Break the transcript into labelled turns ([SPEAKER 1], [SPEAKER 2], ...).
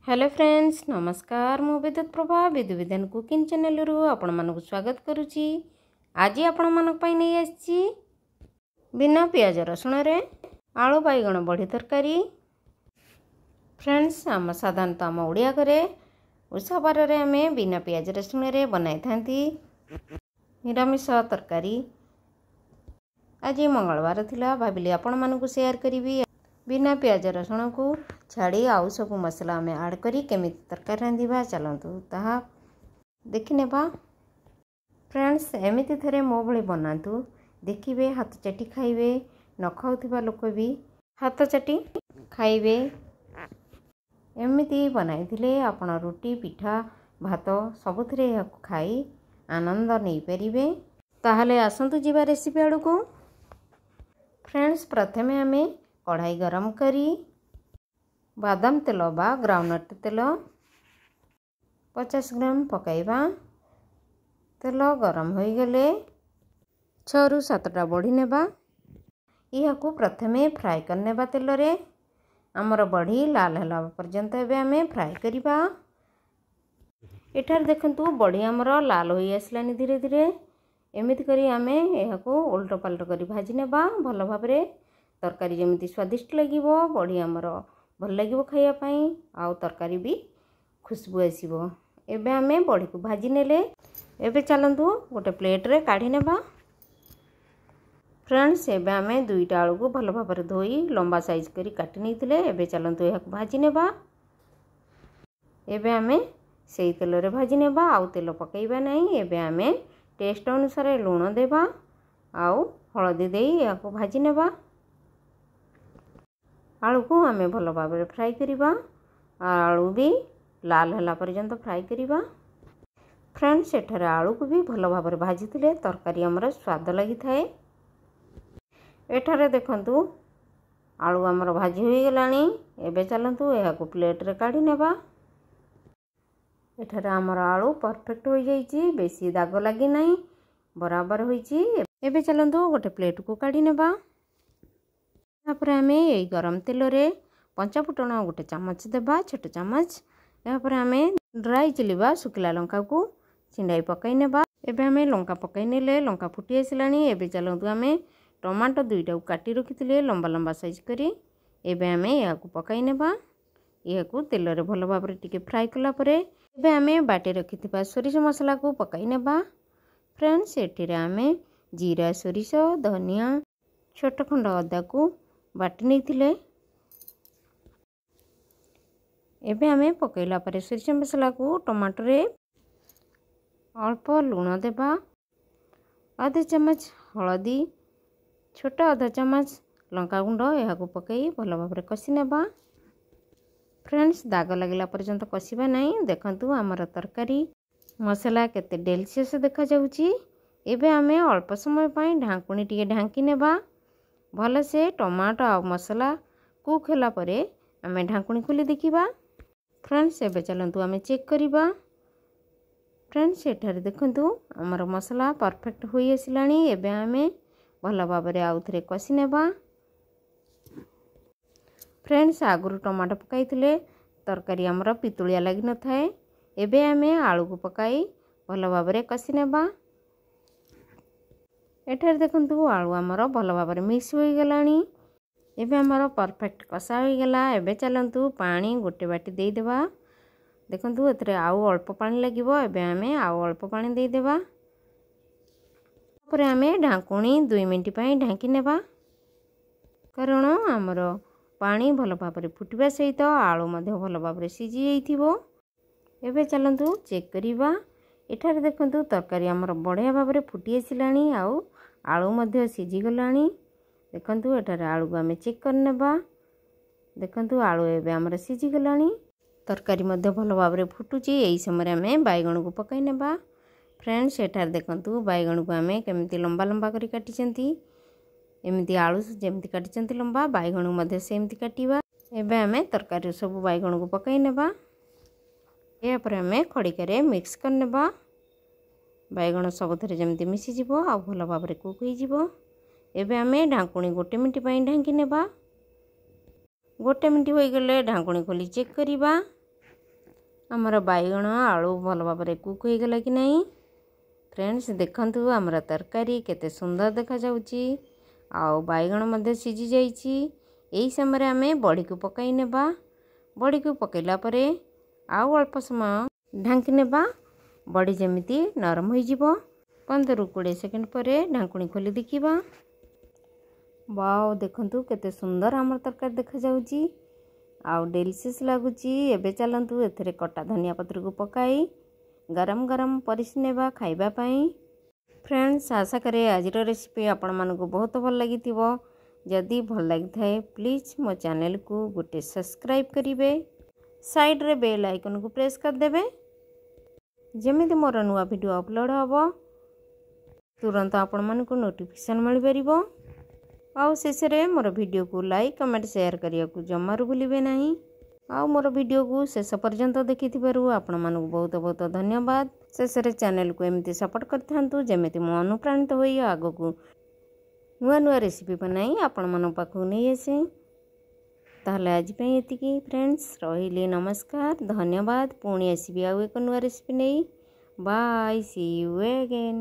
[SPEAKER 1] Hello friends नमस्कार मु विद्युत प्रभा विधु विधान कुकिंग चैनल रु आपण मानक स्वागत करुच्ची। आज आपण मानक पई नहीं आछि बिना प्याज रसुण रे आलू बैगण बड़ी तरकारी। फ्रेंड्स आम साधारणतः आम ओडिया घरे उषा बार रे आमे बिना प्याज रसुण रे बनाई थांती निरामिष तरकारी। आज मंगलवार थिला भाबिली आपण मानक शेयर करिवि बिना प्याज रसुण को छाड़ी आउ सब मसला आम ऐड करी केमिति तरकारी रांधिबा चलतु ताहा देखिने बा। फ्रेंड्स एमिति थरे मो भली बनातु देखिबे हाथ चाटी खाइबे न खाउथिबा लोक भी हाथ चाटी खाइबे। एमिति बनाइथिले आपण रोटी पिठा भात सबुथिरे खाई आनंद नहीं परिबे। ताहले आसंतु जीवा रेसिपी आड़ू को। फ्रेंड्स प्रथमे आमे कढ़ाई गरम करी बादाम तेल बा ग्राउंडनट तेल 50 ग्राम पकाइबा। तेल गरम हो गले 6 ରୁ 7टा बड़ी नेबा। यह को प्रथमे फ्राए करनेबा तेल रे आमर बड़ी लाल हला पर्यंत एबे आमे फ्राए करिबा। एठार देखंतु बड़ी आमर लाल होई आसलानी धीरे धीरे। एमिति करी आमे यह को उल्टो पाल्टो करी भाजी नेबा भल भाबरे। तरकारी जमिति स्वादिष्ट लागिबो बड़ी आमर भल लागिबो खाइया पई आउ तरकारी भी खुशबू आसीबो। एबे आमे बड़ी को भाजी नेले एबे चलंतु गोटे प्लेट रे काढी नेबा। फ्रेंड्स एबे आमे दुईटा आलू को भल भाबरे धोई लंबा साइज करी काटी नैथिले। एबे चलंतु एहा भाजी नेबा। एबे आमे सेई तेल रे भाजी नेबा आउ तेल पकाइबा नहीं। एबे आमे टेस्ट अनुसार लूण देबा आउ हळदी देई एहा को भाजी नेबा। आलू को आमे भल भाव फ्राए करिबा। आलू भी लाल हला पर्यंत फ्राए करिबा। फ्रेंड्स एठारे आलू को भी भल भाव भाजिथिले तरकारी हमर स्वाद लागि थाए। एठारे देखंतु आलू हमर भाजी होई गेलानी। एबे चलंतु एहा को प्लेट रे काढी नेबा। एठारे हमर आलू परफेक्ट होई जाईची बेसी दाग लागि नाही बराबर होईची। एबे चलंतु गोटे प्लेट को काढी नेबा। तापर आमे एई गरम तेल रे पंचा फुटण गोटे चम्मच देबा छोट चम्मच। यापर आमे ड्राई चिली बा सुखला लंका को छिंडाई पकाई नेबा। एबे आमे लंका पकाई नेले लंका फुटी आसिलानी। एबे चलंतु आमे टमाटो दुईटा को काटी रखिथिले लंबा लंबा साइज करी। एबे आमे या को पकाई नेबा। या को तेल रे भल भाव रे टिके फ्राई कला परे एबे आमे बाटे रखिथिबा सोरिष मसला को पकाई नेबा। फ्रेंड्स एटिरे आमे जीरा सोरिष धनिया छोट खंड अदा को बाटी नहीं। एबे आमे पकईला परे सोरिष मसला को टमाटो रे अल्प लूण देबा आधा चम्मच हलदी छोट आधा चम्मच लंका गुंड यह को पकई भल भाव कषि नेबा। फ्रेंड्स दाग लगिला पर्यंत कषिबा नहीं। देखंतु आमर तरकारी मसला केते डेलिशियस देखा जाउची। एबे आमे अल्प समय पई ढांकुनी टिके ढांकी नेबा। भल से टमाटो आ मसला कुक होला परे आमे ढांकुनी खोली देखिबा। फ्रेंड्स एबे चलंतु आमे चेक करिबा। फ्रेंड्स एठारे देखंतु हमर मसला परफेक्ट होई आसिलानी। एबे आमे भल भाव रे आउ थरे कषि नेबा। फ्रेंड्स आगुरु टमाटो पकाइथिले तरकारी हमर पितुलिया लागि न थाए। एबे आमे आलू को पकाई भल भाव रे कषि नेबा। एठारे देखंतु आलू हमर भल भाव रे मिक्स होई गेलानी। एबे हमर परफेक्ट कषा होई गेला। एबे चलंतु पानी गोटे बाटी देई देबा। देखंतु एतरे आउ अल्प पानी लागिबो। एबे आमे आउ अल्प पानी देई देबा। तापर आमे ढांकुनी 2 मिनिट पई ढांकी नेबा कारण हमर पानी भल भाव रे फुटिबा सहित आलू मध्ये भल भाव रे सिझी जाइथिबो। एबे चलंतु चेक करिबा। एठारे देखंतु तरकारी हमर बढ़िया भाव रे फुटी आसिलानी आउ आलू मध्ये सिझी गलानी। देखंतु एठारे आलू को आमे चेक कर नेबा। देखंतु आलू एबे हमर सिझी गलानी तरकारी मध्ये भल भाव रे फुटुची। एई समय आमे बैगण को पकाई नेबा। फ्रेंड्स एठारे देखंतु बैगण को आमे केमिति लंबा लंबा करी काटिचंती। एमिति आलू जेमिति काटिचंती लंबा बैगण मध्ये सेमिति काटिबा। एबे आमे तरकारी सब बैगण को पकाई नेबा। या पर आमे खड़िका रे मिक्स कर नेबा। बैगण सबथरे जमिति मिसी जिवो आ भल भाव रे कुक होई जिवो। एबे आमे ढांकुनी गोटे मिनिट पई ढांकी नेबा। गोटे मिनिट हो गले ढांकुनी खोली चेक करिबा। आमर बैगण आलू भल भाव कुक हो गला कि नहीं। फ्रेंड्स देखंतु आमर तरकारी केते सुंदर देखा जाउची आउ बैगण मध्य सिझी जाइची। एही समय आमे बड़ी को पकाई नेबा। बड़ी को पकैला परे आउ अल्प समय ढांकी नेबा। बड़ी जेमिति नरम हो जिवो। 15 ରୁ 20 सेकंड परे ढांकुणी खोली देखिबा। वाओ देखंतु केते सुंदर आमर तरकारी देखा जाउची आउ डेलिशियस लागुची। एबे चलंतु एथरे कटा धनिया पत्र को पकाई गरम गरम परिस नेबा खाइबा पई। फ्रेंड्स आशा करे आजिर रेसिपी आपण मानकु बहुत भल लागिथिबो। जदि भल लागि थाए प्लीज मो चैनल को गोटे सब्सक्राइब करिवे। साइड रे बेल आइकन को प्रेस कर देबे जेमिति मोर नुआ वीडियो अपलोड हबो तुरंत आपण मानकु नोटिफिकेशन मिल परिबो। आउ शेष रे मोर वीडियो को लाइक कमेंट शेयर करिया को जमारू भूलिबे नहीं। आउ मोर वीडियो को शेष पर्यंत देखिथिबारु आपण मानकु बहुत बहुत धन्यवाद। शेष रे चैनल को एमती सपोर्ट करथांतु जेमिति मो अनुप्राणित होई आगो को नुआ नुआ रेसिपी बनाई आपण मन पाखु नै आसे। ताहले आज पई एतिकी फ्रेंड्स रहिले नमस्कार धन्यवाद। पुणी आसीबी आउ एक नुआ रेसिपी नै। Bye see you again.